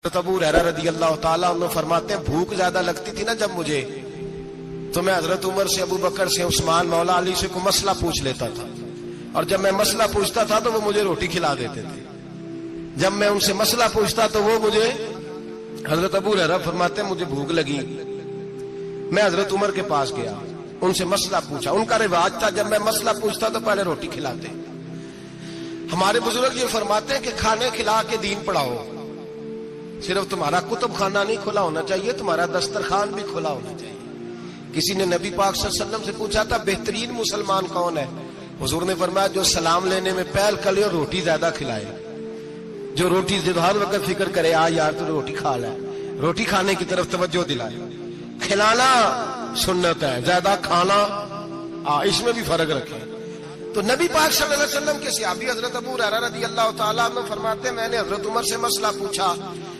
ابو ہریرہ رضی اللہ تعالیٰ عنہ فرماتے ہیں بھوک زیادہ لگتی تھی نا جب مجھے، تو میں حضرت عمر سے، ابو بکر سے، عثمان، مولا علی سے کوئی مسئلہ پوچھ لیتا تھا، اور جب میں مسئلہ پوچھتا تھا تو وہ مجھے روٹی کھلا دیتے تھے۔ جب میں ان سے مسئلہ پوچھتا تو وہ مجھے، حضرت ابو ہریرہ فرماتے ہیں مجھے بھوک لگی، میں حضرت عمر کے پاس گیا، ان سے مسئلہ پوچھا۔ ان کا رواج تھا جب میں مسئلہ پوچھتا تو پہلے روٹی کھلاتے۔ ہمارے بزرگ یہ فرماتے ہیں کہ کھانے کھلا کے دین پڑھاؤ، صرف تمہارا کتب خانہ نہیں کھلا ہونا چاہیے، تمہارا دسترخوان بھی کھلا ہونا چاہیے۔ کسی نے نبی پاک صلی اللہ علیہ وسلم سے پوچھا تھا بہترین مسلمان کون ہے؟ حضور نے فرمایا جو سلام لینے میں پہل کرے اور روٹی زیادہ کھلائے، جو روٹی ہر وقت فکر کرے آ یار تو روٹی کھا لے، روٹی کھانے کی طرف توجہ دلائے۔ کھلانا سنت ہے، زیادہ کھانا اس میں بھی فرق رکھے۔ تو نبی پاک صلی اللہ علیہ وسلم کے صحابی حضرت ابو ہریرہ رضی اللہ تعالیٰ عنہ فرماتے ہیں میں نے حضرت عمر سے مسئلہ پوچھا،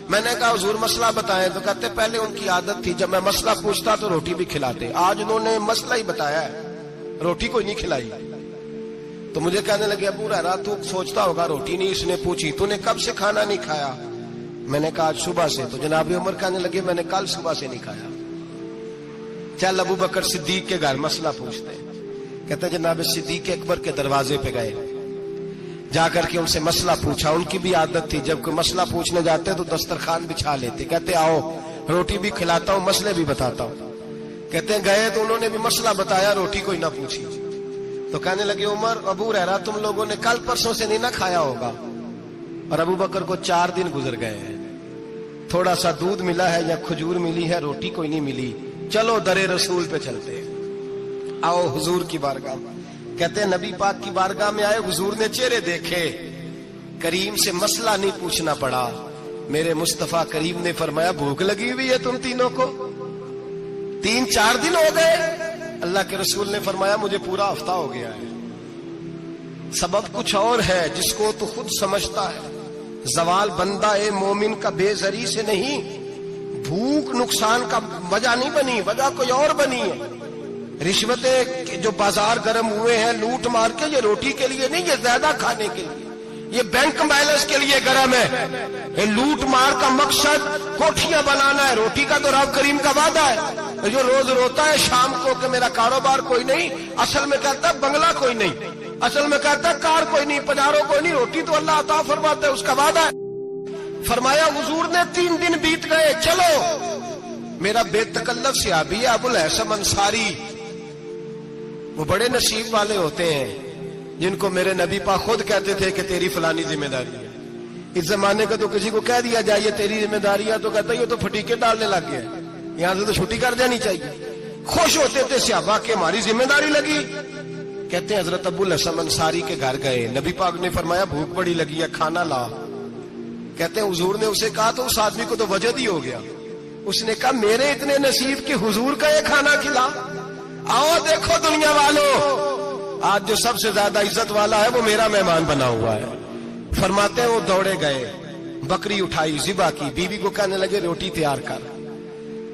میں نے کہا حضور مسئلہ بتائیں، تو کہتے پہلے ان کی عادت تھی جب میں مسئلہ پوچھتا تو روٹی بھی کھلاتے، آج انہوں نے مسئلہ ہی بتایا ہے، روٹی کوئی نہیں کھلائی۔ تو مجھے کہنے لگے ابو ہریرہ تو سوچتا ہوگا روٹی نہیں اس نے پوچھی، تو نے کب سے کھانا نہیں کھایا؟ میں نے کہا آج صبح سے۔ تو جناب عمر کہنے لگے میں نے کل صبح سے نہیں کھایا۔ چل ابو بکر صدیق کے گھر مسئلہ پوچھتے، کہتے جناب صدیق اکبر کے دروازے پہ گئے، جا کر کے ان سے مسئلہ پوچھا۔ ان کی بھی عادت تھی جب کوئی مسئلہ پوچھنے جاتے تو دسترخوان بچھا لیتے، کہتے آؤ روٹی بھی کھلاتا ہوں مسئلے بھی بتاتا ہوں۔ کہتے ہیں گئے تو انہوں نے بھی مسئلہ بتایا، روٹی کوئی نہ پوچھی۔ تو کہنے لگے عمر ابو ہریرہ تم لوگوں نے کل پرسوں سے نہیں نہ کھایا ہوگا، اور ابو بکر کو 4 دن گزر گئے ہیں، تھوڑا سا دودھ ملا ہے یا کھجور ملی ہے، روٹی کوئی نہیں ملی، چلو در رسول پہ چلتے، آؤ حضور کی بارگاہ۔ کہتے ہیں نبی پاک کی بارگاہ میں آئے، حضور نے چہرے دیکھے، کریم سے مسئلہ نہیں پوچھنا پڑا۔ میرے مصطفیٰ کریم نے فرمایا بھوک لگی ہوئی ہے تم تینوں کو؟ 3-4 دن ہو گئے؟ اللہ کے رسول نے فرمایا مجھے پورا ہفتہ ہو گیا ہے۔ سبب کچھ اور ہے جس کو تو خود سمجھتا ہے، زوال بندہ اے مومن کا بے زری سے نہیں، بھوک نقصان کا وجہ نہیں بنی، وجہ کوئی اور بنی ہے۔ رشوتیں جو بازار گرم ہوئے ہیں لوٹ مار کے، یہ روٹی کے لیے نہیں، یہ زیادہ کھانے کے لیے، یہ بینک بیلنس کے لیے گرم ہے۔ یہ لوٹ مار کا مقصد کوٹھیاں بنانا ہے، روٹی کا تو رب کریم کا وعدہ ہے۔ جو روز روتا ہے شام کو کہ میرا کاروبار کوئی نہیں، اصل میں کہتا ہے بنگلہ کوئی نہیں، اصل میں کہتا ہے کار کوئی نہیں، پجارو کوئی نہیں، روٹی تو اللہ عطا فرماتا ہے، اس کا وعدہ ہے۔ فرمایا حضور نے 3 دن بیت گئے، چلو۔ میرا بے تکلف صحابی ہے ابو الحسن انصاری، وہ بڑے نصیب والے ہوتے ہیں جن کو میرے نبی پاک خود کہتے تھے کہ تیری فلانی ذمہ داری ہے۔ اس زمانے کا تو کسی کو کہہ دیا جائے یہ تیری ذمہ داری ہے تو کہتا ہے یہ تو پھٹیکے ڈالنے لگ گیا، یہاں سے تو چھٹی کر جانی چاہیے۔ خوش ہوتے تھے صحابہ کہ ہماری ذمہ داری لگی۔ کہتے ہیں حضرت ابو الحسن انصاری کے گھر گئے، نبی پاک نے فرمایا بھوک بڑی لگی ہے کھانا لا۔ کہتے ہیں حضور نے اسے کہا تو اس آدمی کو تو وجد ہی ہو گیا، اس نے کہا میرے اتنے نصیب کہ حضور کا یہ کھانا کھلا۔ آؤ دیکھو دنیا والوں، آج جو سب سے زیادہ عزت والا ہے وہ میرا مہمان بنا ہوا ہے۔ فرماتے ہیں وہ دوڑے گئے، بکری اٹھائی، ذبح کی، بیوی کو کہنے لگے روٹی تیار کر،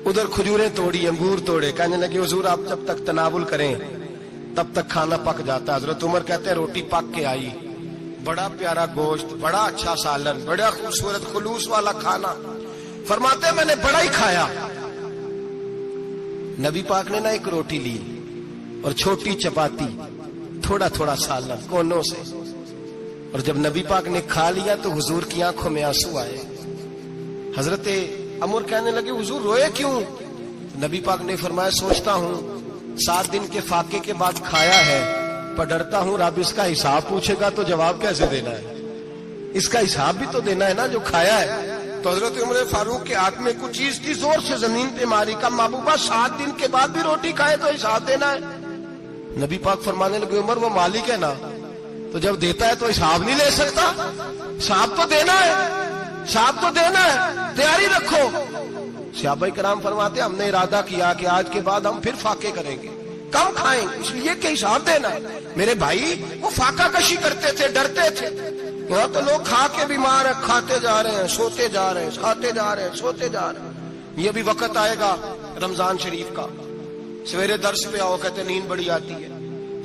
ادھر کھجوریں توڑی، انگور توڑے، کہنے لگے حضور آپ جب تک تناول کریں تب تک کھانا پک جاتا ہے۔ حضرت عمر کہتے ہیں روٹی پک کے آئی، بڑا پیارا گوشت، بڑا اچھا سالن، بڑا خوبصورت خلوص والا کھانا۔ فرماتے ہیں میں نے بڑا ہی کھایا۔ نبی پاک نے نہ ایک روٹی لی اور چھوٹی چپاتی، تھوڑا تھوڑا سالن کونوں سے، اور جب نبی پاک نے کھا لیا تو حضور کی آنکھوں میں آنسو آئے۔ حضرت عمر کہنے لگے حضور روئے کیوں؟ نبی پاک نے فرمایا سوچتا ہوں 7 دن کے فاقے کے بعد کھایا ہے، پر ڈرتا ہوں رب اس کا حساب پوچھے گا تو جواب کیسے دینا ہے، اس کا حساب بھی تو دینا ہے نا جو کھایا ہے۔ تو حضرت عمر فاروق کے ہاتھ میں کچھ چیز تھی، زور سے زمین پہ ماری، کا محبوبہ 7 دن کے بعد بھی روٹی کھائے تو حساب دینا ہے۔ نبی پاک فرمانے لگے عمر وہ مالک ہے نا، تو جب دیتا ہے تو حساب نہیں لے سکتا، حساب تو دینا ہے، حساب تو دینا ہے، تیاری رکھو۔ صحابہ کرام فرماتے ہم نے ارادہ کیا کہ آج کے بعد ہم پھر فاقے کریں گے، کم کھائیں گے، اس لیے کہ حساب دینا ہے۔ میرے بھائی وہ فاقہ کشی کرتے تھے، ڈرتے تھے۔ یہاں تو لوگ کھا کے بیمار ہیں، کھاتے جا رہے ہیں، سوتے جا رہے ہیں، کھاتے جا رہے ہیں، سوتے جا رہے ہیں۔ یہ بھی وقت آئے گا رمضان شریف کا، سویرے درس پہ آؤ کہتے نیند بڑی آتی ہے،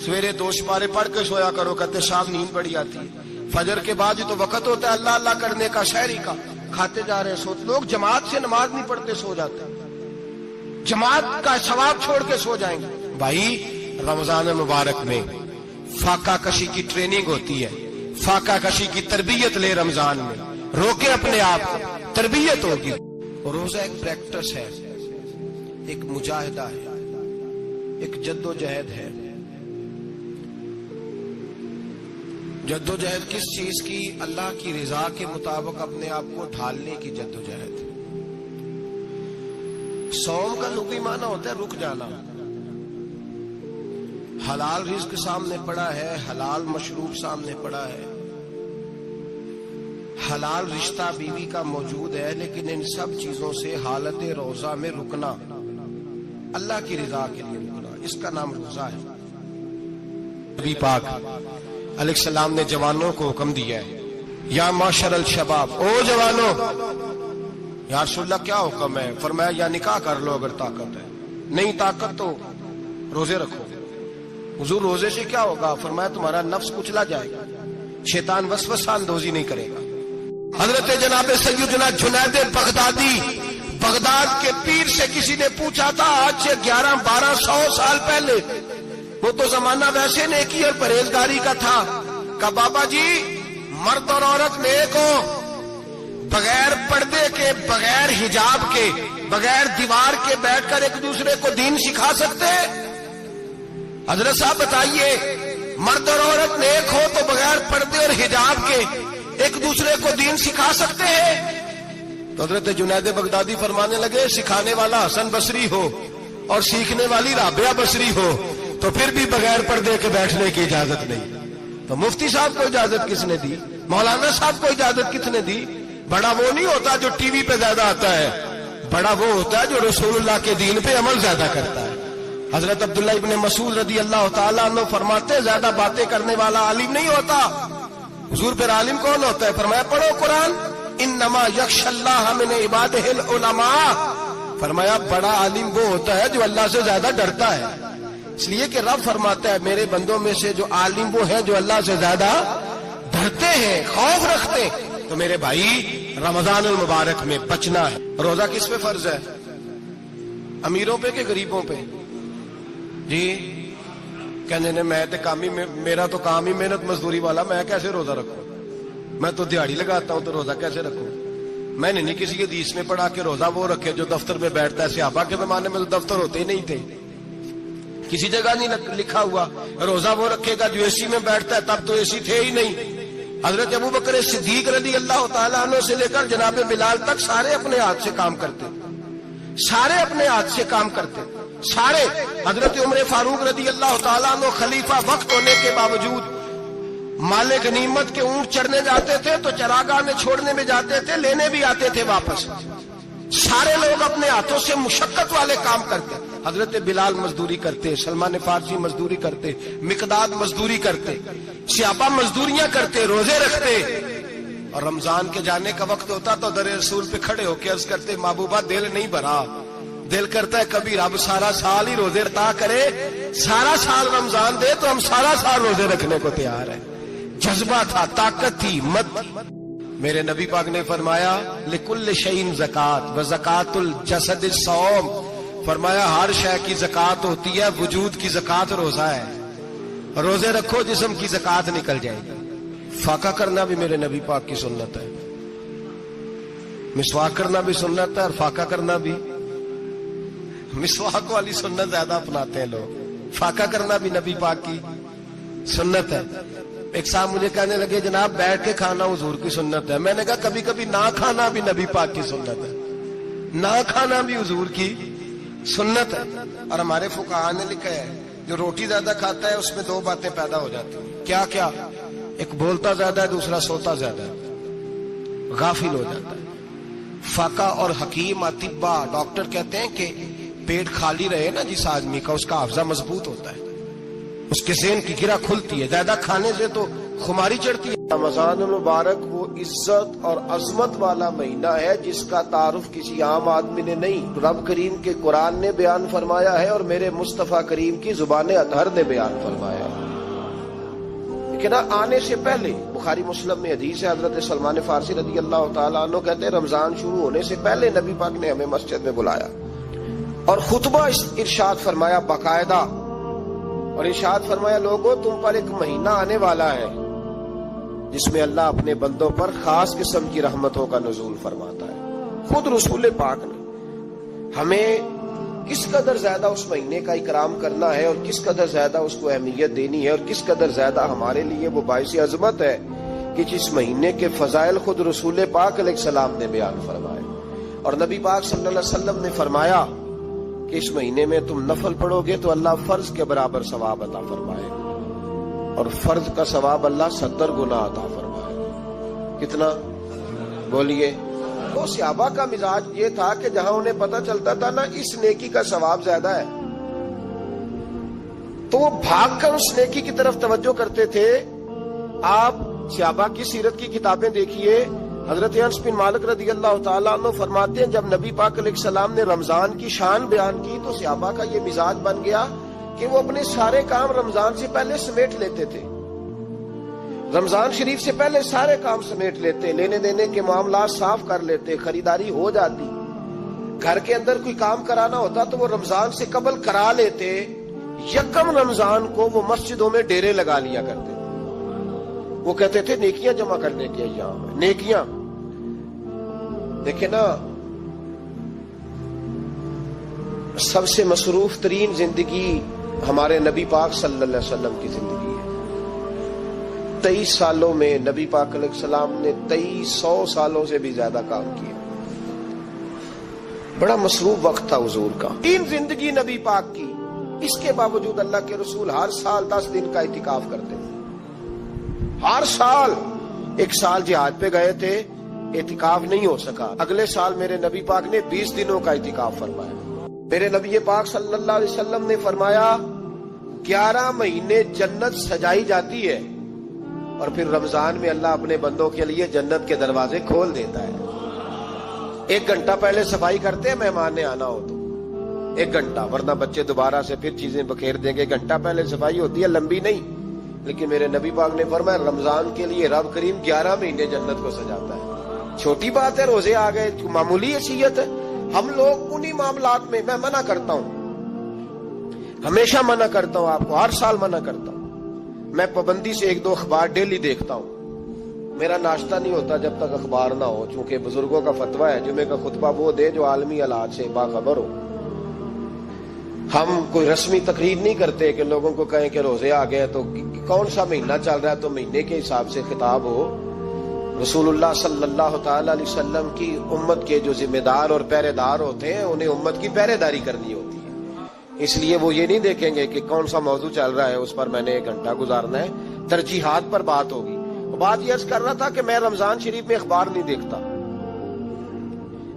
سویرے 2 سپارے پڑھ کے سویا کرو کہتے صاحب نیند بڑی آتی ہے، فجر کے بعد ہی تو وقت ہوتا ہے اللہ اللہ کرنے کا، شہری کا، کھاتے جا رہے ہیں سو. لوگ جماعت سے نماز نہیں پڑھتے سو جاتے ہیں, جماعت کا ثواب چھوڑ کے سو جائیں گے. بھائی رمضان مبارک میں فاقہ کشی کی ٹریننگ ہوتی ہے, فاقہ کشی کی تربیت لے. رمضان میں روکے اپنے آپ کو, تربیت ہوگی. روزہ ایک پریکٹس ہے, ایک مجاہدہ ہے, ایک جد و جہد ہے. جد و جہد کس چیز کی؟ اللہ کی رضا کے مطابق اپنے آپ کو ڈھالنے کی جد و جہد. صوم کا لغوی معنی ہوتا ہے رک جانا. حلال رزق سامنے پڑا ہے, حلال مشروب سامنے پڑا ہے, حلال رشتہ بیوی کا موجود ہے, لیکن ان سب چیزوں سے حالت روزہ میں رکنا, اللہ کی رضا کے لیے رکنا, اس کا نام روزہ ہے. نبی پاک علیہ السلام نے جوانوں کو حکم دیا ہے, یا معاشر الشباب, او جوانوں. یا رسول اللہ کیا حکم ہے؟ فرمایا یا نکاح کر لو اگر طاقت ہے, نہیں طاقت تو روزے رکھو. حضور روزے سے کیا ہوگا؟ فرمایا تمہارا نفس کچلا جائے گا, شیطان وسوسہ اندوزی نہیں کرے گا. حضرت جناب سیدنا جنید بغدادی, بغداد کے پیر سے کسی نے پوچھا تھا آج سے 1100-1200 سال پہلے, وہ تو زمانہ ویسے نیکی اور پرہیزگاری کا تھا, کہا بابا جی مرد اور عورت نیک ہو, بغیر پردے کے, بغیر حجاب کے, بغیر دیوار کے بیٹھ کر ایک دوسرے کو دین سکھا سکتے؟ حضرت صاحب بتائیے, مرد اور عورت نیک ہو تو بغیر پردے اور حجاب کے ایک دوسرے کو دین سکھا سکتے ہیں؟ تو حضرت جنید بغدادی فرمانے لگے سکھانے والا حسن بصری ہو اور سیکھنے والی رابعہ بصری ہو تو پھر بھی بغیر پردے کے بیٹھنے کی اجازت نہیں. تو مفتی صاحب کو اجازت کس نے دی؟ مولانا صاحب کو اجازت کس نے دی؟ بڑا وہ نہیں ہوتا جو ٹی وی پہ زیادہ آتا ہے, بڑا وہ ہوتا ہے جو رسول اللہ کے دین پہ عمل زیادہ کرتا ہے. حضرت عبداللہ ابن مسعود رضی اللہ تعالیٰ عنہ فرماتے زیادہ باتیں کرنے والا عالم نہیں ہوتا. حضور پھر عالم کون ہوتا ہے؟ فرمایا پڑھو قرآن, انما یخشی اللہ من عبادہ العلماء. فرمایا بڑا عالم وہ ہوتا ہے جو اللہ سے زیادہ ڈرتا ہے, اس لیے کہ رب فرماتا ہے میرے بندوں میں سے جو عالم وہ ہیں جو اللہ سے زیادہ ڈرتے ہیں, خوف رکھتے ہیں. تو میرے بھائی رمضان المبارک میں بچنا ہے. روزہ کس پہ فرض ہے؟ امیروں پہ کہ غریبوں پہ؟ جی کہنے نے میں تے کام ہی, میرا تو کام ہی محنت مزدوری والا, میں کیسے روزہ رکھوں؟ میں تو دیہڑی لگاتا ہوں تو روزہ کیسے رکھوں؟ میں نے نہیں کسی کے حدیث میں پڑھا کہ روزہ وہ رکھے جو دفتر میں بیٹھتا ہے. صحابہ کے زمانے میں تو دفتر ہوتے ہی نہیں تھے, کسی جگہ نہیں لکھا ہوا روزہ وہ رکھے گا جو اے سی میں بیٹھتا ہے, تب تو اے سی تھے ہی نہیں. حضرت ابو بکر صدیق رضی اللہ تعالیٰ عنہ سے لے کر جناب بلال تک سارے اپنے ہاتھ سے کام کرتے, سارے اپنے ہاتھ سے کام کرتے, سارے. حضرت عمر فاروق رضی اللہ تعالیٰ عنہ خلیفہ وقت ہونے کے باوجود مال غنیمت کے اونٹ چڑھنے جاتے تھے تو چراگاہ میں چھوڑنے میں جاتے تھے, لینے بھی آتے تھے واپس. سارے لوگ اپنے ہاتھوں سے مشقت والے کام کرتے. حضرت بلال مزدوری کرتے, سلمان فارسی مزدوری کرتے, مقداد مزدوری کرتے, صحابہ مزدوریاں کرتے, روزے رکھتے. اور رمضان کے جانے کا وقت ہوتا تو در رسول پہ کھڑے ہو کے عرض کرتے محبوبہ دل نہیں بھرا, دل کرتا ہے کبھی رب سارا سال ہی روزے عطا کرے, سارا سال رمضان دے تو ہم سارا سال روزے رکھنے کو تیار ہیں. جذبہ تھا, طاقت تھی, ہمت تھی. میرے نبی پاک نے فرمایا لکل شیء زکات و زکات الجسد الصوم. فرمایا ہر شے کی زکات ہوتی ہے, وجود کی زکات روزہ ہے. روزے رکھو جسم کی زکات نکل جائے گی. فاقہ کرنا بھی میرے نبی پاک کی سنت ہے, مسواک کرنا بھی سنت ہے, اور فاقہ کرنا بھی. مسواک والی سنت زیادہ اپناتے ہیں لوگ, فاقہ کرنا بھی نبی پاک کی سنت ہے. ایک صاحب مجھے کہنے لگے جناب بیٹھ کے کھانا حضور کی سنت ہے. میں نے کہا کبھی کبھی نہ کھانا بھی نبی پاک کی سنت ہے, نہ کھانا بھی حضور کی سنت ہے. اور ہمارے فقہاء نے لکھا ہے جو روٹی زیادہ کھاتا ہے اس میں دو باتیں پیدا ہو جاتی ہیں. کیا کیا؟ ایک بولتا زیادہ ہے, دوسرا سوتا زیادہ ہے, غافل ہو جاتا ہے. فقہ اور حکیم اطباء ڈاکٹر کہتے ہیں کہ پیٹ خالی رہے نا جس آدمی کا, اس کا حافظہ مضبوط ہوتا ہے, اس کے ذہن کی گرہ کھلتی ہے. زیادہ کھانے سے تو خماری چڑھتی ہے. رمضان المبارک وہ عزت اور عظمت والا مہینہ ہے جس کا تعارف کسی عام آدمی نے نہیں. رب کریم کے قرآن نے بیان فرمایا ہے اور میرے مصطفیٰ کریم کی زبان اطہر نے بیان فرمایا ہے. کہ نہ آنے سے پہلے بخاری مسلم میں حدیث ہے، حضرت سلمان فارسی رضی اللہ تعالیٰ عنہ کہتے ہیں رمضان شروع ہونے سے پہلے نبی پاک نے ہمیں مسجد میں بلایا اور خطبہ ارشاد فرمایا باقاعدہ، اور ارشاد فرمایا لوگوں تم پر ایک مہینہ آنے والا ہے جس میں اللہ اپنے بندوں پر خاص قسم کی رحمتوں کا نزول فرماتا ہے۔ خود رسول پاک نے ہمیں کس قدر زیادہ اس مہینے کا اکرام کرنا ہے اور کس قدر زیادہ اس کو اہمیت دینی ہے اور کس قدر زیادہ ہمارے لیے وہ باعث عظمت ہے کہ جس مہینے کے فضائل خود رسول پاک علیہ السلام نے بیان فرمائے۔ اور نبی پاک صلی اللہ علیہ وسلم نے فرمایا کہ اس مہینے میں تم نفل پڑھو گے تو اللہ فرض کے برابر ثواب عطا فرمائے اور فرض کا ثواب اللہ 70 گنا عطا فرمائے۔ کتنا بولیے؟ وہ صحابہ کا مزاج یہ تھا کہ جہاں انہیں پتہ چلتا تھا نا اس نیکی کا ثواب زیادہ ہے تو وہ بھاگ کر اس نیکی کی طرف توجہ کرتے تھے۔ آپ صحابہ کی سیرت کی کتابیں دیکھیے، حضرت انس بن مالک رضی اللہ تعالیٰ عنہ فرماتے ہیں جب نبی پاک علیہ السلام نے رمضان کی شان بیان کی تو صحابہ کا یہ مزاج بن گیا کہ وہ اپنے سارے کام رمضان سے پہلے سمیٹ لیتے تھے، رمضان شریف سے پہلے سارے کام سمیٹ لیتے، لینے دینے کے معاملات صاف کر لیتے، خریداری ہو جاتی، گھر کے اندر کوئی کام کرانا ہوتا تو وہ رمضان سے قبل کرا لیتے، یکم رمضان کو وہ مسجدوں میں ڈیرے لگا لیا کرتے تھے۔ وہ کہتے تھے نیکیاں جمع کرنے کے ایام ہیں، نیکیاں۔ دیکھیں نا سب سے مصروف ترین زندگی ہمارے نبی پاک صلی اللہ علیہ وسلم کی زندگی ہے۔ 23 سالوں میں نبی پاک علیہ السلام نے 2300 سالوں سے بھی زیادہ کام کیا، بڑا مصروف وقت تھا حضور کا۔ تین زندگی نبی پاک کی، اس کے باوجود اللہ کے رسول ہر سال 10 دن کا اعتکاف کرتے تھے، ہر سال۔ ایک سال جہاد پہ گئے تھے، اعتکاف نہیں ہو سکا، اگلے سال میرے نبی پاک نے 20 دنوں کا اعتکاف فرمایا۔ میرے نبی پاک صلی اللہ علیہ وسلم نے فرمایا 11 مہینے جنت سجائی جاتی ہے اور پھر رمضان میں اللہ اپنے بندوں کے لیے جنت کے دروازے کھول دیتا ہے۔ 1 گھنٹہ پہلے صفائی کرتے ہیں مہمان نے آنا ہو تو 1 گھنٹہ، ورنہ بچے دوبارہ سے پھر چیزیں بکھیر دیں گے۔ 1 گھنٹہ پہلے صفائی ہوتی ہے، لمبی نہیں، لیکن میرے نبی پاک نے فرمایا رمضان کے لیے رب کریم 11 مہینے جنت کو سجاتا ہے۔ چھوٹی بات ہے، روزے آ گئے، معمولی حیثیت ہے۔ ہم لوگ انہی معاملات میں، میں منع کرتا ہوں، ہمیشہ منع کرتا ہوں، آپ کو ہر سال منع کرتا ہوں، میں پابندی سے 1-2 اخبار ڈیلی دیکھتا ہوں، میرا ناشتہ نہیں ہوتا جب تک اخبار نہ ہو، چونکہ بزرگوں کا فتویٰ ہے جمعے کا خطبہ وہ دے جو عالمی حالات سے باخبر ہو۔ ہم کوئی رسمی تقریر نہیں کرتے کہ لوگوں کو کہیں کہ روزے آ گئے تو کون سا مہینہ چل رہا ہے تو مہینے کے حساب سے خطاب ہو۔ رسول اللہ صلی اللہ تعالی علیہ وسلم کی امت کے جو ذمہ دار اور پہرے دار ہوتے ہیں انہیں امت کی پہرے داری کرنی ہوتی ہے، اس لیے وہ یہ نہیں دیکھیں گے کہ کون سا موضوع چل رہا ہے اس پر میں نے 1 گھنٹہ گزارنا ہے، ترجیحات پر بات ہوگی۔ بات یہ عرض کر رہا تھا کہ میں رمضان شریف میں اخبار نہیں دیکھتا،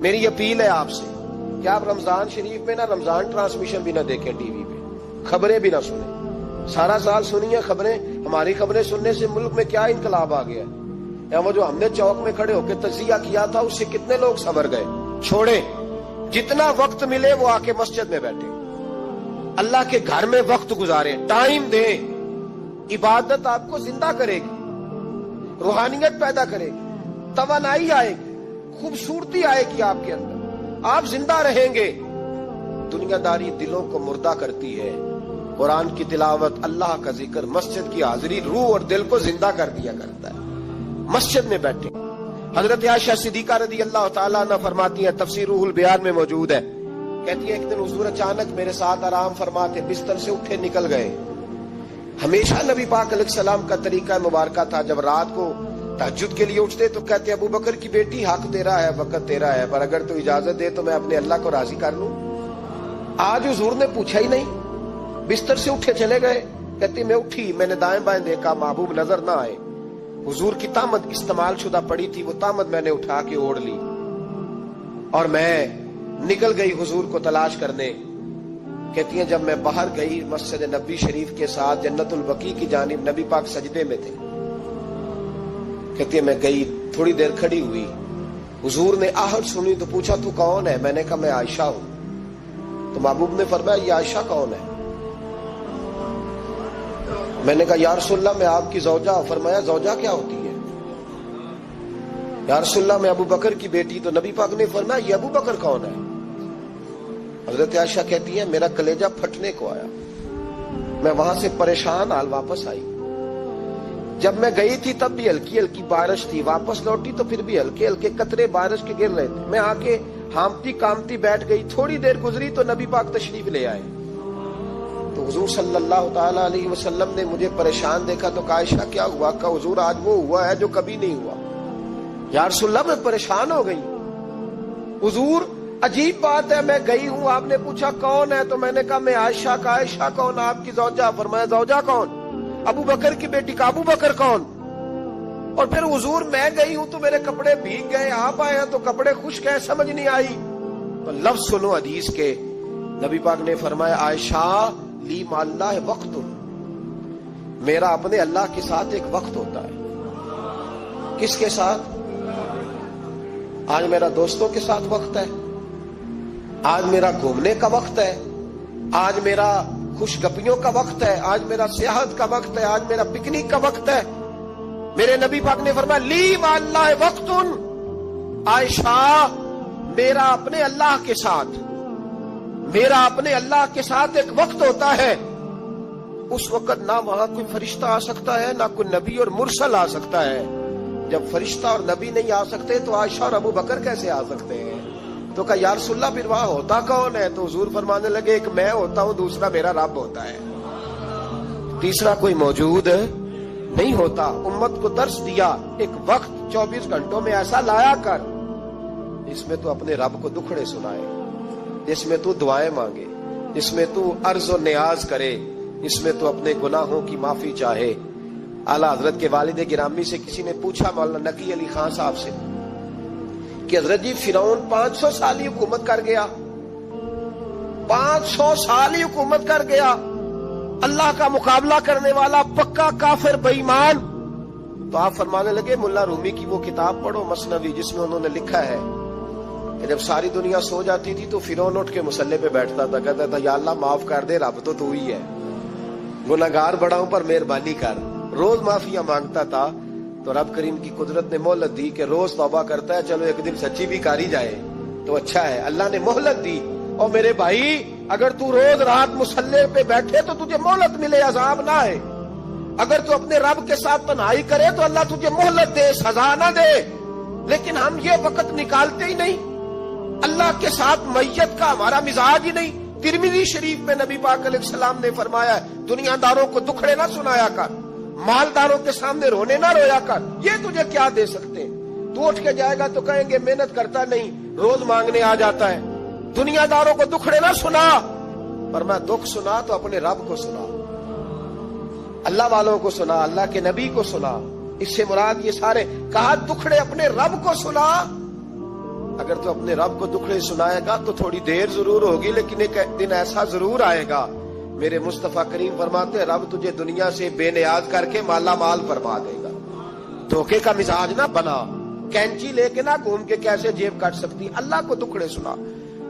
میری اپیل ہے آپ سے کہ آپ رمضان شریف میں نہ رمضان ٹرانسمیشن بھی نہ دیکھیں، ٹی وی پہ خبریں بھی نہ سنیں، سارا سال سنیے خبریں۔ ہماری خبریں سننے سے ملک میں کیا انقلاب آ گیا ہے، یا وہ جو ہم نے چوک میں کھڑے ہو کے تجزیہ کیا تھا اس سے کتنے لوگ سنور گئے۔ چھوڑے، جتنا وقت ملے وہ آ کے مسجد میں بیٹھے، اللہ کے گھر میں وقت گزاریں، ٹائم دیں، عبادت آپ کو زندہ کرے گی، روحانیت پیدا کرے گی، توانائی آئے گی، خوبصورتی آئے گی آپ کے اندر، آپ زندہ رہیں گے۔ دنیا داری دلوں کو مردہ کرتی ہے، قرآن کی تلاوت، اللہ کا ذکر، مسجد کی حاضری روح اور دل کو زندہ کر دیا کرتا ہے۔ مسجد میں بیٹھے، حضرت عائشہ صدیقہ رضی اللہ تعالیٰ عنہ فرماتی ہیں، تفسیر روح البیان میں موجود ہے، کہتی ہے ایک دن حضور اچانک میرے ساتھ آرام فرماتے بستر سے اٹھے نکل گئے۔ ہمیشہ نبی پاک علیہ السلام کا طریقہ مبارکہ تھا جب رات کو تہجد کے لیے اٹھتے تو کہتے ابو بکر کی بیٹی حق تیرا ہے، وقت تیرا ہے، پر اگر تو اجازت دے تو میں اپنے اللہ کو راضی کر لوں۔ آج حضور نے پوچھا ہی نہیں، بستر سے اٹھے چلے گئے۔ کہتی میں اٹھی، میں نے دائیں بائیں دیکھا، محبوب نظر نہ آئے، حضور کی طامت استعمال شدہ پڑی تھی، وہ طامت میں نے اٹھا کے اوڑھ لی اور میں نکل گئی حضور کو تلاش کرنے۔ کہتی ہیں جب میں باہر گئی مسجد نبی شریف کے ساتھ جنت البقیع کی جانب، نبی پاک سجدے میں تھے، کہتی ہے میں گئی، تھوڑی دیر کھڑی ہوئی، حضور نے آہٹ سنی تو پوچھا تو کون ہے؟ میں نے کہا میں عائشہ ہوں۔ تو محبوب نے فرمایا یہ عائشہ کون ہے؟ میں نے کہا یا رسول اللہ میں آپ کی زوجہ. فرمایا زوجہ کیا ہوتی ہے؟ یا رسول اللہ میں ابو بکر کی بیٹی. تو نبی پاک نے فرمایا یہ ابو بکر کون ہے؟ حضرت عائشہ کہتی ہے میرا کلیجہ پھٹنے کو آیا. میں وہاں سے پریشان حال واپس آئی. جب میں گئی تھی تب بھی ہلکی ہلکی بارش تھی, واپس لوٹی تو پھر بھی ہلکے ہلکے قطرے بارش کے گر رہے تھے. میں آ کے ہامتی کامتی بیٹھ گئی. تھوڑی دیر گزری تو نبی پاک تشریف لے آئے. تو حضور صلی اللہ تعالی علیہ وسلم نے مجھے پریشان دیکھا تو کہا عائشہ کیا ہوا؟ کہ حضور آج وہ ہوا ہے جو کبھی نہیں ہوا. یا رسول اللہ میں پریشان ہو گئی. حضور عجیب بات ہے, میں گئی ہوں, آپ نے پوچھا کون ہے تو میں نے کہا میں عائشہ. کا عائشہ کون؟ آپ کی زوجہ. فرمایا زوجہ کون؟ ابو بکر کی بیٹی. کا ابو بکر کون؟ اور پھر حضور میں گئی ہوں تو میرے کپڑے بھیگ گئے, آپ آئے ہیں تو کپڑے خشک ہیں, سمجھ نہیں آئی. تو لفظ سنو حدیث کے. نبی پاک نے فرمایا عائشہ لی مع اللہ وقت, میرا اپنے اللہ کے ساتھ ایک وقت ہوتا ہے. کس کے ساتھ؟ آج میرا دوستوں کے ساتھ وقت ہے, آج میرا گھومنے کا وقت ہے, آج میرا خوش گپیوں کا وقت ہے, آج میرا سیاحت کا وقت ہے, آج میرا پکنک کا وقت ہے. میرے نبی پاک نے فرمایا لی مع اللہ وقت, عائشہ میرا اپنے اللہ کے ساتھ, میرا اپنے اللہ کے ساتھ ایک وقت ہوتا ہے. اس وقت نہ وہاں کوئی فرشتہ آ سکتا ہے, نہ کوئی نبی اور مرسل آ سکتا ہے. جب فرشتہ اور نبی نہیں آ سکتے تو عائشہ اور ابو بکر کیسے آ سکتے ہیں؟ تو کہا یا رسول اللہ پھر وہاں ہوتا کون ہے؟ تو حضور فرمانے لگے ایک میں ہوتا ہوں, دوسرا میرا رب ہوتا ہے, تیسرا کوئی موجود نہیں ہوتا. امت کو درس دیا ایک وقت 24 گھنٹوں میں ایسا لایا کر جس میں تو اپنے رب کو دکھڑے سنائے, جس میں تو دعائیں مانگے, جس میں تو عرض و نیاز کرے, جس میں تو اپنے گناہوں کی معافی چاہے. اعلیٰ حضرت کے والد گرامی سے کسی نے پوچھا, مولانا نقی علی خان صاحب سے, کہ حضرت جی فرعون 500 سال ہی حکومت کر گیا, 500 سال ہی حکومت کر گیا, اللہ کا مقابلہ کرنے والا پکا کافر بے ایمان. تو آپ فرمانے لگے ملا رومی کی وہ کتاب پڑھو مثنوی, جس میں انہوں نے لکھا ہے کہ جب ساری دنیا سو جاتی تھی تو فرعون اٹھ کے مصلے پہ بیٹھتا تھا, کہتا تھا یا اللہ معاف کر دے, رب تو ہی ہے, گناہگار بڑا ہوں پر مہربانی کر. روز معافیاں مانگتا تھا تو رب کریم کی قدرت نے مہلت دی کہ روز توبہ کرتا ہے, چلو ایک دن سچی بھی کاری جائے تو اچھا ہے. اللہ نے مہلت دی. اور میرے بھائی اگر تو روز رات مصلے پہ بیٹھے تو تجھے مہلت ملے, عذاب نہ آئے. اگر تو اپنے رب کے ساتھ تنہائی کرے تو اللہ تجھے مہلت دے, سزا نہ دے. لیکن ہم یہ وقت نکالتے ہی نہیں, اللہ کے ساتھ میت کا ہمارا مزاج ہی نہیں. ترمذی شریف میں نبی پاک علیہ السلام نے فرمایا دنیا داروں کو دکھڑے نہ سنایا کر, مالداروں کے سامنے رونے نہ رویا کر, یہ تجھے کیا دے سکتے ہیں. تو اٹھ کے جائے گا تو کہیں گے محنت کرتا نہیں, روز مانگنے آ جاتا ہے. دنیا داروں کو دکھڑے نہ سنا, پر میں دکھ سنا تو اپنے رب کو سنا, اللہ والوں کو سنا, اللہ کے نبی کو سنا. اس سے مراد یہ سارے کہا دکھڑے اپنے رب کو سنا. اگر تو اپنے رب کو دکھڑے سنائے گا تو تھوڑی دیر ضرور ہوگی, لیکن ایک دن ایسا ضرور آئے گا. میرے مصطفیٰ کریم فرماتے ہیں رب تجھے دنیا سے بے نیاز کر کے مالا مال فرما دے گا. دھوکے کا مزاج نہ بنا, کینچی لے کے نہ گھوم کے کیسے جیب کاٹ سکتی, اللہ کو دکھڑے سنا.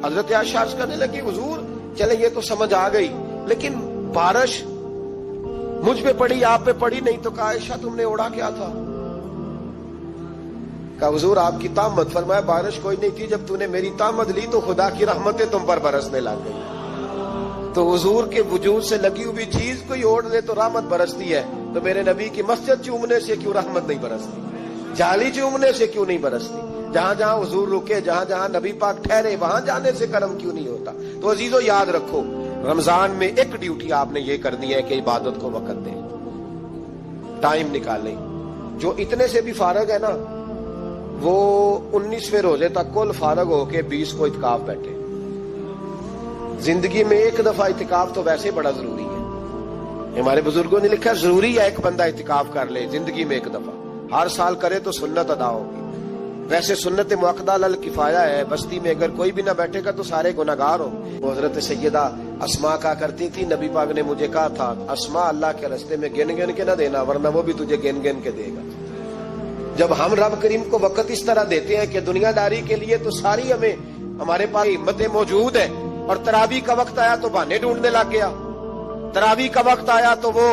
حضرت عائشہ عرض کرنے لگی حضور چلے یہ تو سمجھ آ گئی, لیکن بارش مجھ پہ پڑی آپ پہ پڑی نہیں. تو کہا عائشہ تم نے اڑا کیا تھا؟ کہا حضور آپ کی تامت. فرمایا بارش کوئی نہیں تھی, جب تو نے میری تامت لی تو خدا کی رحمتیں تم پر برسنے لگ گئی. تو حضور کے وجود سے لگی ہوئی چیز کوئی اوڑ لے تو رحمت برستی ہے, تو میرے نبی کی مسجد چومنے سے کیوں رحمت نہیں برستی, جالی چومنے سے کیوں نہیں برستی, جہاں جہاں حضور رکے, جہاں جہاں نبی پاک ٹھہرے وہاں جانے سے کرم کیوں نہیں ہوتا. تو عزیزو یاد رکھو رمضان میں ایک ڈیوٹی آپ نے یہ کرنی ہے کہ عبادت کو وقت دیں, ٹائم نکالیں. جو اتنے سے بھی فارغ ہے نا وہ 19ویں روزے تک کل فارغ ہو کے 20 کو اعتکاف بیٹھے. زندگی میں ایک دفعہ اعتکاف تو ویسے بڑا ضروری ہے. ہمارے بزرگوں نے لکھا ضروری ہے ایک بندہ اعتکاف کر لے زندگی میں ایک دفعہ, ہر سال کرے تو سنت ادا ہوگی. ویسے سنت مؤکدہ الکفایہ ہے, بستی میں اگر کوئی بھی نہ بیٹھے گا تو سارے گناہگار ہوں. وہ حضرت سیدہ اسماء کہا کرتی تھی نبی پاک نے مجھے کہا تھا اسماء اللہ کے راستے میں گن گن کے نہ دینا ورنہ وہ بھی تجھے گن گن کے دے گا. جب ہم رب کریم کو وقت اس طرح دیتے ہیں کہ دنیا داری کے لیے تو ساری ہمارے پاس ہمتیں موجود ہے, اور تراویح کا وقت آیا تو بہانے ڈھونڈنے لگ گیا, تراویح کا وقت آیا تو وہ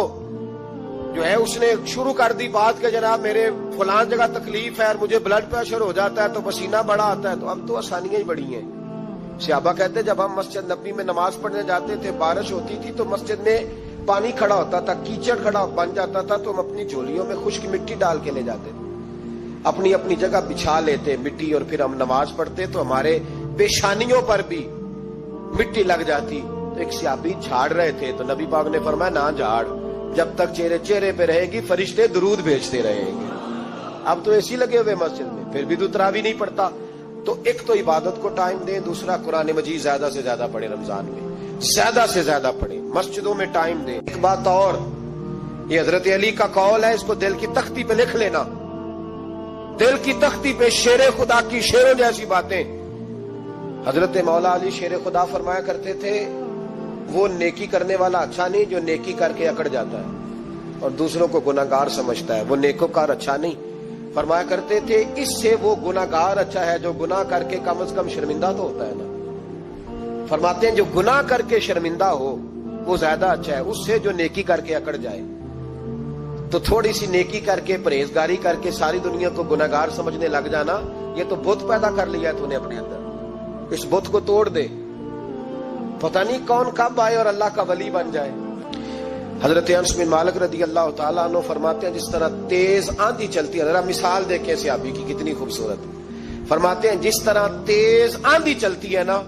جو ہے اس نے شروع کر دی بات کہ جناب میرے فلان جگہ تکلیف ہے اور مجھے بلڈ پریشر ہو جاتا ہے تو پسینہ بڑا آتا ہے، تو اب تو آسانیاں ہی بڑی ہیں۔ صحابہ کہتے ہیں جب ہم مسجد نبوی میں نماز پڑھنے جاتے تھے، بارش ہوتی تھی تو مسجد میں پانی کھڑا ہوتا تھا، کیچڑ کھڑا بن جاتا تھا، تو ہم اپنی جھولیوں میں خشک مٹی ڈال کے لے جاتے تھے، اپنی اپنی جگہ بچھا لیتے مٹی، اور پھر ہم نماز پڑھتے تو ہمارے پیشانیوں پر بھی مٹی لگ جاتی۔ تو ایک صحابی جھاڑ رہے تھے تو نبی پاک نے فرمایا نہ جھاڑ، جب تک چہرے پہ رہے گی فرشتے درود بھیجتے رہیں گے۔ اب تو ایسی لگے ہوئے مسجد میں، پھر بھی تو تراویح نہیں پڑھتا۔ تو ایک تو عبادت کو ٹائم دیں، دوسرا قرآن مجید زیادہ سے زیادہ پڑھیں، رمضان میں زیادہ سے زیادہ پڑھیں، مسجدوں میں ٹائم دیں۔ ایک بات اور، یہ حضرت علی کا قول ہے، اس کو دل کی تختی پہ لکھ لینا، دل کی تختی پہ شیر خدا کی شیروں جیسی باتیں۔ حضرت مولا علی شیر خدا فرمایا کرتے تھے وہ نیکی کرنے والا اچھا نہیں جو نیکی کر کے اکڑ جاتا ہے اور دوسروں کو گناہگار سمجھتا ہے، وہ نیکوکار اچھا نہیں۔ فرمایا کرتے تھے اس سے وہ گناہگار اچھا ہے جو گناہ کر کے کم از کم شرمندہ تو ہوتا ہے نا۔ فرماتے ہیں جو گناہ کر کے شرمندہ ہو وہ زیادہ اچھا ہے اس سے جو نیکی کر کے اکڑ جائے۔ تو تھوڑی سی نیکی کر کے پرہیزگاری کر کے ساری دنیا کو گناہگار سمجھنے لگ جانا، یہ تو بت پیدا کر لیا ہے تو نے اپنے اندر، اس بت کو توڑ دے، پتہ نہیں کون کب آئے اور اللہ کا ولی بن جائے۔ حضرت انس بن مالک رضی اللہ تعالیٰ عنہ فرماتے ہیں جس طرح تیز آندھی چلتی ہے، ذرا مثال دیکھیں صحابی کی کتنی خوبصورت، فرماتے ہیں جس طرح تیز آندھی چلتی ہے نا،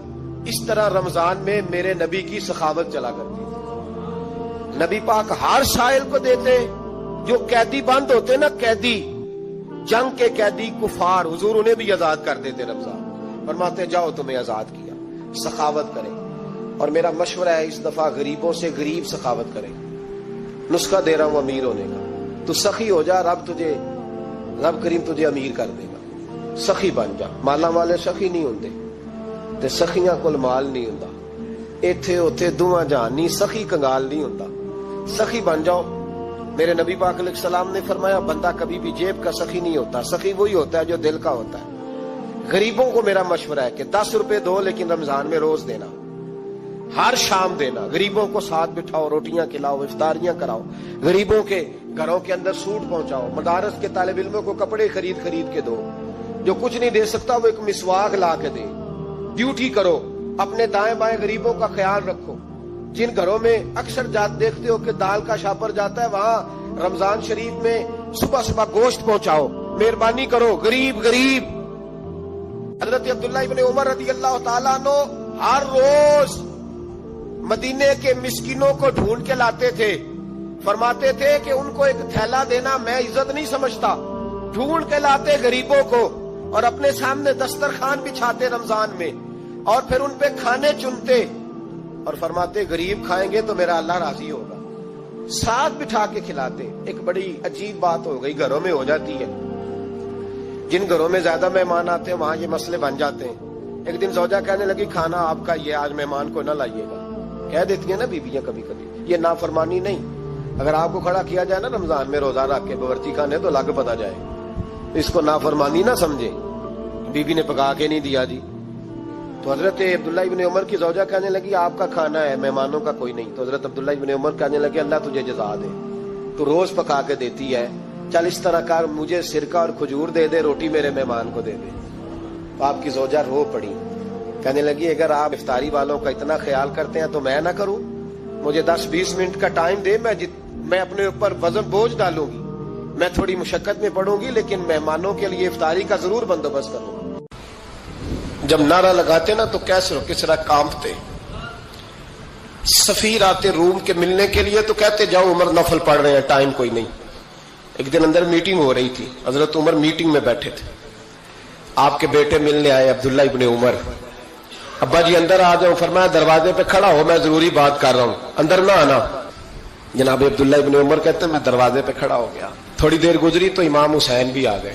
اس طرح رمضان میں میرے نبی کی سخاوت چلا کرتی ہے۔ نبی پاک ہر سائل کو دیتے، جو قیدی بند ہوتے نا، قیدی جنگ کے قیدی کفار، حضور انہیں بھی آزاد کر دیتے رمضان، فرماتے جاؤ تمہیں آزاد کیا، سخاوت کریں۔ اور میرا مشورہ ہے اس دفعہ غریبوں سے غریب سخاوت کریں، نسخہ دے رہا ہوں امیر ہونے کا، تو سخی ہو جا، رب کریم تجھے امیر کر دے گا، سخی بن جا۔ مالا والے سخی نہیں ہوندے تے سخیاں کول مال نہیں ہوندا، ایتھے اوتھے دوواں جہان نہیں، سخی کنگال نہیں ہوندا، سخی بن جاؤ۔ میرے نبی پاک علیہ السلام نے فرمایا بندہ کبھی بھی جیب کا سخی نہیں ہوتا، سخی وہی ہوتا ہے جو دل کا ہوتا ہے۔ غریبوں کو میرا مشورہ ہے کہ 10 روپے دو لیکن رمضان میں روز دینا، ہر شام دینا، غریبوں کو ساتھ بٹھاؤ، روٹیاں کھلاؤ، افطاریاں کراؤ، غریبوں کے گھروں کے اندر سوٹ پہنچاؤ، مدارس کے طالب علموں کو کپڑے خرید کے دو، جو کچھ نہیں دے سکتا وہ ایک مسواک لا کے دے، ڈیوٹی کرو، اپنے دائیں بائیں غریبوں کا خیال رکھو۔ جن گھروں میں اکثر دیکھتے ہو کہ دال کا شاپر جاتا ہے، وہاں رمضان شریف میں صبح گوشت پہنچاؤ، مہربانی کرو، غریب۔ حضرت عبداللہ ابن عمر رضی اللہ تعالیٰ عنہ ہر روز مدینے کے مسکینوں کو ڈھونڈ کے لاتے تھے، فرماتے تھے کہ ان کو ایک تھیلا دینا میں عزت نہیں سمجھتا، ڈھونڈ کے لاتے غریبوں کو اور اپنے سامنے دسترخوان بچھاتے رمضان میں، اور پھر ان پہ کھانے چنتے اور فرماتے غریب کھائیں گے تو میرا اللہ راضی ہوگا، ساتھ بٹھا کے کھلاتے۔ ایک بڑی عجیب بات ہو گئی، گھروں میں ہو جاتی ہے، جن گھروں میں زیادہ مہمان آتے ہیں وہاں یہ مسئلے بن جاتے ہیں۔ ایک دن زوجہ کہنے لگی کھانا آپ کا یہ آج مہمان کو نہ لائیے گا، کہہ دیتی ہیں نا بیویاں کبھی کبھی، یہ نافرمانی نہیں، اگر آپ کو کھڑا کیا جائے نا رمضان میں روزہ رکھ کے باورچی خانے تو لگ پتا جائے، اس کو نافرمانی نہ سمجھے، بیوی نے پکا کے نہیں دیا جی۔ تو حضرت عبداللہ ابن عمر کی زوجہ کہنے لگی آپ کا کھانا ہے، مہمانوں کا کوئی نہیں۔ تو حضرت عبداللہ ابن عمر کہنے لگے اللہ تجھے جزا دے، تو روز پکا کے دیتی ہے، چل اس طرح کر مجھے سرکہ اور کھجور دے دے، روٹی میرے مہمان کو دے دے۔ تو آپ کی زوجہ رو پڑی، کہنے لگی اگر آپ افطاری والوں کا اتنا خیال کرتے ہیں تو میں نہ کروں، مجھے 10-20 منٹ کا ٹائم دے، میں اپنے اوپر وزن بوجھ ڈالوں گی، میں تھوڑی مشقت میں پڑوں گی لیکن مہمانوں کے لیے افطاری کا ضرور بندوبست کروں گا۔ جب نعرہ لگاتے نا تو کیسر و کسرا کانپتے، سفیر آتے روم کے ملنے کے لیے تو کہتے جاؤ عمر نفل پڑھ رہے ہیں، ٹائم کوئی نہیں۔ ایک دن اندر میٹنگ ہو رہی تھی، حضرت عمر میٹنگ میں بیٹھے تھے، آپ کے بیٹے ملنے آئے عبداللہ ابن عمر، ابا جی اندر آ جاؤ، فرمایا دروازے پہ کھڑا ہو میں ضروری بات کر رہا ہوں، اندر نہ آنا۔ جناب عبداللہ ابن عمر کہتے ہیں میں دروازے پہ کھڑا ہو گیا، تھوڑی دیر گزری تو امام حسین بھی آ گئے،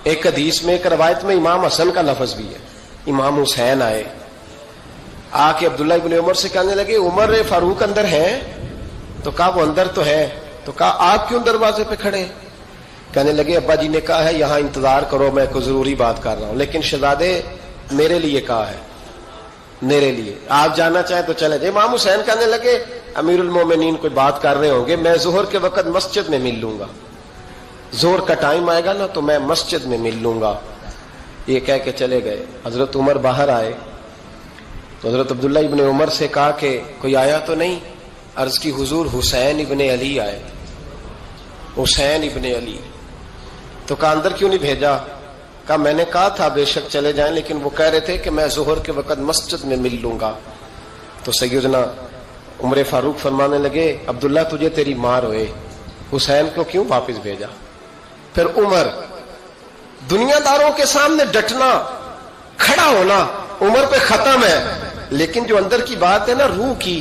ایک حدیث میں ایک روایت میں امام حسن کا لفظ بھی ہے، امام حسین آئے، آ کے عبداللہ ابن عمر سے کہنے لگے عمر فاروق اندر ہے؟ تو کہا وہ اندر تو ہے، تو کہا آپ کیوں دروازے پہ کھڑے؟ کہنے لگے ابا جی نے کہا ہے یہاں انتظار کرو، میں کوئی ضروری بات کر رہا ہوں، لیکن شہزادے میرے لیے کہا ہے، میرے لیے آپ جانا چاہیں تو چلے جائیں۔ امام حسین کہنے لگے امیر المومنین کوئی بات کر رہے ہوں گے، میں ظہر کے وقت مسجد میں مل لوں گا، ظہر کا ٹائم آئے گا نا تو میں مسجد میں مل لوں گا۔ یہ کہہ کے چلے گئے۔ حضرت عمر باہر آئے تو حضرت عبداللہ ابن عمر سے کہا کہ کوئی آیا تو نہیں؟ عرض کی حضور حسین ابن علی آئے۔ حسین ابن علی تو کہا اندر کیوں نہیں بھیجا؟ کہا میں نے کہا تھا بے شک چلے جائیں، لیکن وہ کہہ رہے تھے کہ میں ظہر کے وقت مسجد میں مل لوں گا۔ تو سیدنا عمر فاروق فرمانے لگے عبداللہ تجھے تیری مار ہوئے، حسین کو کیوں واپس بھیجا؟ پھر عمر دنیا داروں کے سامنے ڈٹنا، کھڑا ہونا عمر پہ ختم ہے، لیکن جو اندر کی بات ہے نا، روح کی،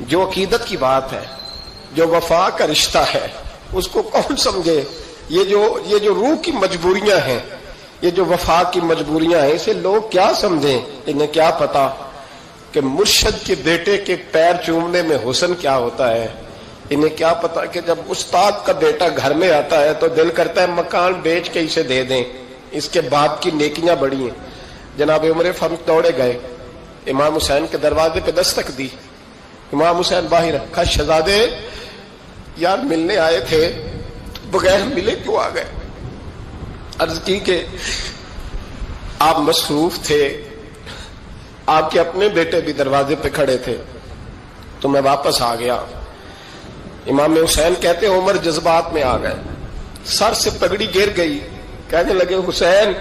جو عقیدت کی بات ہے، جو وفا کا رشتہ ہے، اس کو کون سمجھے؟ یہ جو روح کی مجبوریاں ہیں، یہ جو وفا کی مجبوریاں ہیں، اسے لوگ کیا سمجھیں؟ انہیں کیا پتا کہ مرشد کے بیٹے کے پیر چومنے میں حسن کیا ہوتا ہے؟ انہیں کیا پتا کہ جب استاد کا بیٹا گھر میں آتا ہے تو دل کرتا ہے مکان بیچ کے اسے دے دیں، اس کے باپ کی نیکیاں بڑی ہیں۔ جناب عمر فاروق دوڑے گئے، امام حسین کے دروازے پہ دستک دی۔ امام حسین باہر رکھا، شہزادے یار ملنے آئے تھے، بغیر ملے کیوں آ گئے؟ عرض کی کہ آپ مصروف تھے، آپ کے اپنے بیٹے بھی دروازے پہ کھڑے تھے تو میں واپس آ گیا۔ امام حسین کہتے عمر جذبات میں آ گئے، سر سے پگڑی گر گئی، کہنے لگے حسین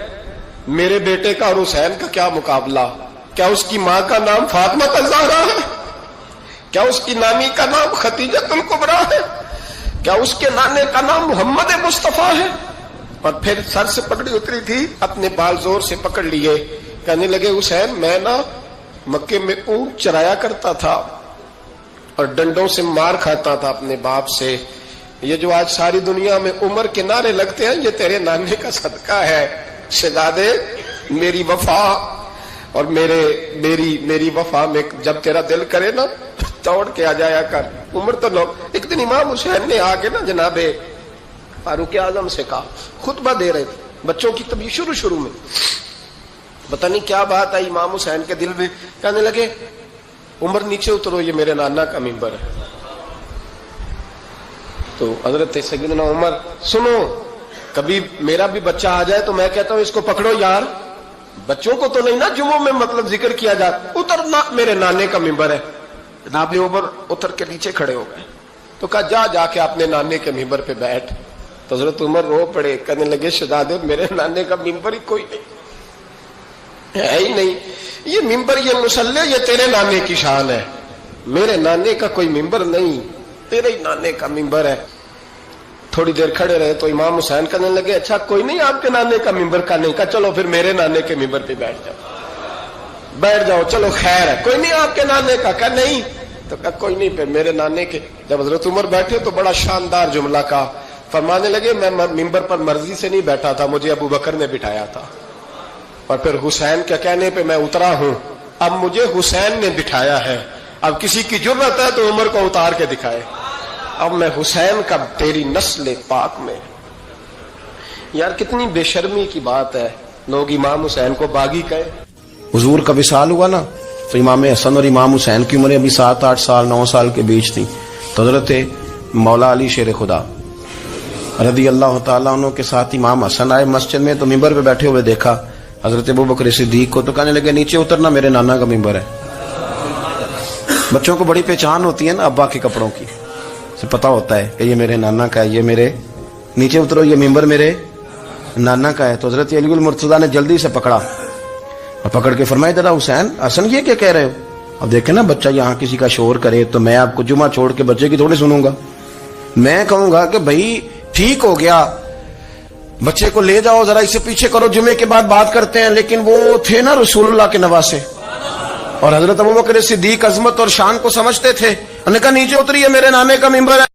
میرے بیٹے کا اور حسین کا کیا مقابلہ؟ کیا اس کی ماں کا نام فاطمہ الزہرا ہے؟ کیا اس کی نانی کا نام ختیجۃ الکبریٰ ہے؟ کیا اس کے نانے کا نام محمد مصطفیٰ ہے؟ اور پھر سر سے پگڑی اتری تھی، اپنے بال زور سے پکڑ لیے، کہنے لگے حسین میں نا مکے میں اونٹ چرایا کرتا تھا اور ڈنڈوں سے مار کھاتا تھا اپنے باپ سے، یہ جو آج ساری دنیا میں عمر کے نعرے لگتے ہیں یہ تیرے نانے کا صدقہ ہے۔ شہزادے میری وفا اور میری وفا میں جب تیرا دل کرے نا توڑ کے آ جایا کر۔ عمر تو لوگ ایک دن امام حسین نے آ کے نا جناب فاروق اعظم سے کہا، خطبہ دے رہے تھے بچوں کی طبیعت شروع میں، پتہ نہیں کیا بات آئی امام حسین کے دل میں، کہنے لگے عمر نیچے اترو، یہ میرے نانا کا ممبر ہے۔ تو حضرت سیدنا عمر سنو، کبھی میرا بھی بچہ آ جائے تو میں کہتا ہوں اس کو پکڑو یار، بچوں کو تو نہیں نا جمعوں میں مطلب ذکر کیا جاتا، اترنا میرے نانے کا ممبر ہے۔ جناب عمر اتر کے نیچے کھڑے ہو گئے تو کہا جا کے اپنے نانے کے ممبر پہ بیٹھ۔ تو حضرت عمر رو پڑے، کہنے لگے شہزادے میرے نانے کا ممبر ہی کوئی نہیں ہے ہی نہیں، یہ ممبر یہ مصلی یہ تیرے نانے کی شان ہے، میرے نانے کا کوئی ممبر نہیں، تیرے ہی نانے کا ممبر ہے۔ تھوڑی دیر کھڑے رہے تو امام حسین کہنے لگے اچھا کوئی نہیں آپ کے نانے کا ممبر کا نہیں؟ کہا چلو پھر میرے نانے کے ممبر پہ بیٹھ جاؤ، چلو خیر ہے، کوئی نہیں آپ کے نانے کا؟ کہا نہیں، تو کہا کوئی نہیں پھر میرے نانے کے۔ جب حضرت عمر بیٹھے تو بڑا شاندار جملہ کہا، فرمانے لگے میں ممبر پر مرضی سے نہیں بیٹھا تھا، مجھے ابو بکر نے بٹھایا تھا، اور پھر حسین کے کہنے پہ میں اترا ہوں، اب مجھے حسین نے بٹھایا ہے، اب کسی کی جرأت ہے تو عمر کو اتار کے دکھائے، اب میں حسین کا تیری نسل پاک میں۔ یار کتنی بے شرمی کی بات ہے، لوگ امام حسین کو باغی کہے۔ حضور کا وصال ہوا نا تو امام حسن اور امام حسین کی عمریں ابھی 7 8 سال 9 سال کے بیچ تھی، تو حضرت مولا علی شیر خدا رضی اللہ تعالیٰ عنہ کے ساتھ امام حسن آئے مسجد میں، تو ممبر پہ بیٹھے ہوئے دیکھا حضرت ابوبکر صدیق کو، تو کہنے لگے نیچے اترنا میرے نانا کا ممبر ہے۔ بچوں کو بڑی پہچان ہوتی ہے نا ابا کے کپڑوں کی، سے پتا ہوتا ہے کہ یہ میرے نانا کا ہے، یہ میرے نیچے اترو یہ ممبر میرے نانا کا ہے۔ تو حضرت علی المرتضیٰ نے جلدی سے پکڑا اور پکڑ کے فرمایا ذرا حسین حسن یہ کیا کہہ رہے ہو؟ اب دیکھیں نا بچہ یہاں کسی کا شور کرے تو میں آپ کو جمعہ چھوڑ کے بچے کی تھوڑی سنوں گا، میں کہوں گا کہ بھائی ٹھیک ہو گیا بچے کو لے جاؤ ذرا اسے پیچھے کرو، جمعے کے بعد بات کرتے ہیں، لیکن وہ تھے نا رسول اللہ کے نواسے، اور حضرت ابوبکر صدیق عظمت اور شان کو سمجھتے تھے، انہوں نے کہا نیچے اتریے میرے نانے کا ممبر ہے۔